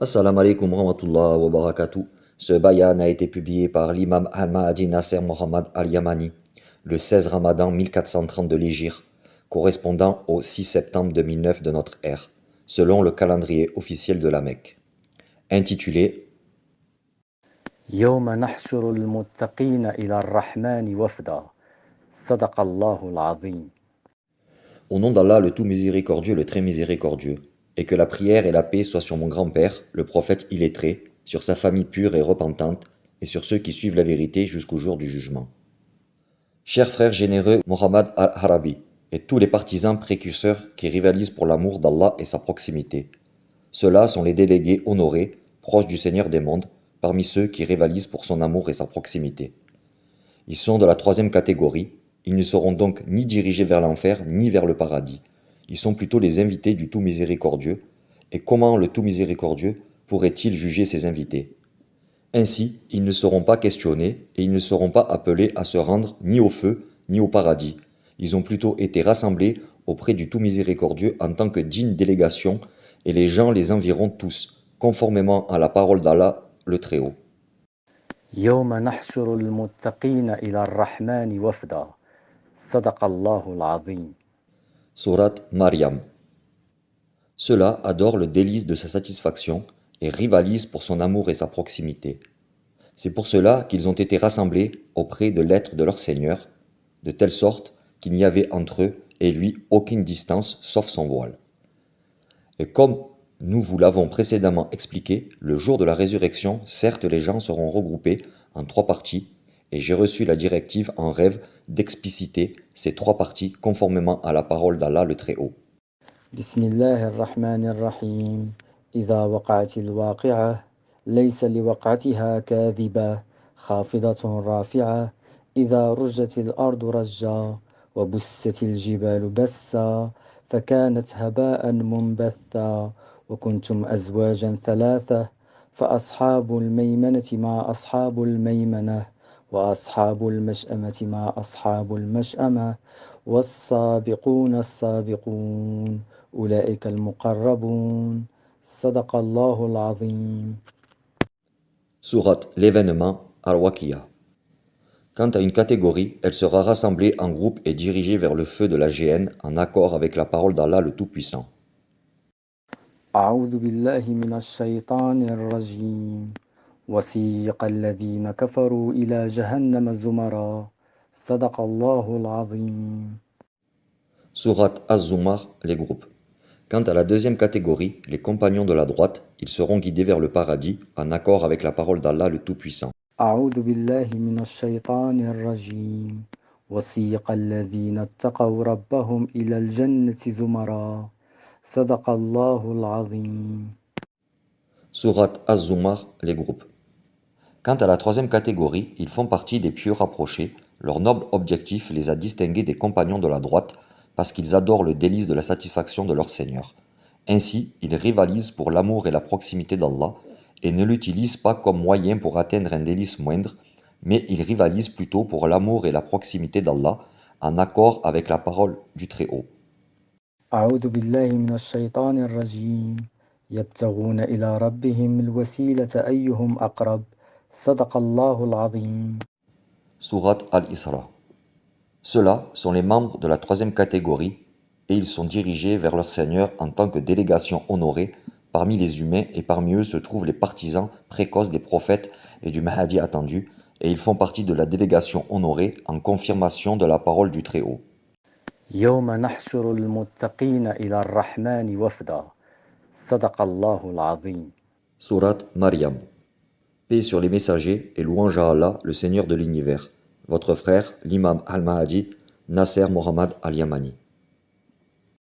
Assalamu alaikum wa rahmatullah wa barakatuh. Ce bayan a été publié par l'imam Al-Mahdi Nasser Mohammad Al-Yamani le 16 Ramadan 1430 de l'Hégire, correspondant au 6 septembre 2009 de notre ère, selon le calendrier officiel de la Mecque. Intitulé يوم نحشر المتقين إلى الرحمن وفدا صدق الله العظيم. Au nom d'Allah, le tout miséricordieux, le très miséricordieux, et que la prière et la paix soient sur mon grand-père, le prophète illettré, sur sa famille pure et repentante, et sur ceux qui suivent la vérité jusqu'au jour du jugement. Chers frères généreux Mohammad al-Harabi, et tous les partisans précurseurs qui rivalisent pour l'amour d'Allah et sa proximité. Ceux-là sont les délégués honorés, proches du Seigneur des mondes, parmi ceux qui rivalisent pour son amour et sa proximité. Ils sont de la troisième catégorie, ils ne seront donc ni dirigés vers l'enfer ni vers le paradis. Ils sont plutôt les invités du tout miséricordieux, et comment le tout miséricordieux pourrait-il juger ses invités? Ainsi, ils ne seront pas questionnés et ils ne seront pas appelés à se rendre ni au feu ni au paradis. Ils ont plutôt été rassemblés auprès du tout miséricordieux en tant que digne délégation et les gens les environt tous, conformément à la parole d'Allah, le Très-Haut. يوم نحشر المتقين إلى الرحمن وفدا صدق الله العظيم. Sourate Maryam. Ceux-là adorent le délice de sa satisfaction et rivalisent pour son amour et sa proximité. C'est pour cela qu'ils ont été rassemblés auprès de l'être de leur Seigneur, de telle sorte qu'il n'y avait entre eux et lui aucune distance sauf son voile. Et comme nous vous l'avons précédemment expliqué, le jour de la résurrection, certes les gens seront regroupés en trois parties, et j'ai reçu la directive en rêve d'expliciter ces trois parties conformément à la parole d'Allah le Très-Haut. بسم الله الرحمن الرحيم. إذا وقعت الواقعة ليس لوقعتها كاذبة خافضة رافعة إذا رجت الأرض رجا وبست الجبال بسا فكانت هباء منبثا وكنتم أزواجا ثلاثة فأصحاب الميمنة ما أصحاب الميمنة وأصحاب المشأمة ما أصحاب المشأمة والسابقون السابقون أولئك المقربون صدق الله العظيم. Sourate l'événement Al-Waqiya. Quant à une catégorie, elle sera rassemblée en groupe et dirigée vers le feu de la géhenne en accord avec la parole d'Allah le Tout-Puissant. أعوذ بالله من الشيطان الرجيم. وسيق الذين كفروا إلى جهنم زمرا صدق الله العظيم. Sourate Az-Zumar, les groupes. Quant à la deuxième catégorie, les compagnons de la droite, ils seront guidés vers le paradis en accord avec la parole d'Allah le Tout-Puissant. أعوذ بالله من الشيطان الرجيم. وسيق الذين اتقوا ربهم إلى الجنة زمرا صدق الله العظيم. Sourate Az-Zumar, les groupes. Quant à la troisième catégorie, ils font partie des pieux rapprochés. Leur noble objectif les a distingués des compagnons de la droite parce qu'ils adorent le délice de la satisfaction de leur Seigneur. Ainsi, ils rivalisent pour l'amour et la proximité d'Allah et ne l'utilisent pas comme moyen pour atteindre un délice moindre, mais ils rivalisent plutôt pour l'amour et la proximité d'Allah en accord avec la parole du Très-Haut. أعوذ بالله من الشيطان الرجيم. يبتغون إلى ربهم الوسيلة أيهم أقرب صدق الله العظيم. Sourate Al-Isra. Ceux-là sont les membres de la troisième catégorie et ils sont dirigés vers leur Seigneur en tant que délégation honorée parmi les humains et parmi eux se trouvent les partisans précoces des prophètes et du Mahdi attendu et ils font partie de la délégation honorée en confirmation de la parole du Très-Haut. يوم نحشر المتقين إلى الرحمن وفدا صدق الله العظيم. Sourate Maryam. Paix sur les messagers et louange à Allah, le Seigneur de l'univers. Votre frère, l'imam Al-Mahdi, Nasser Mohammad Al-Yamani.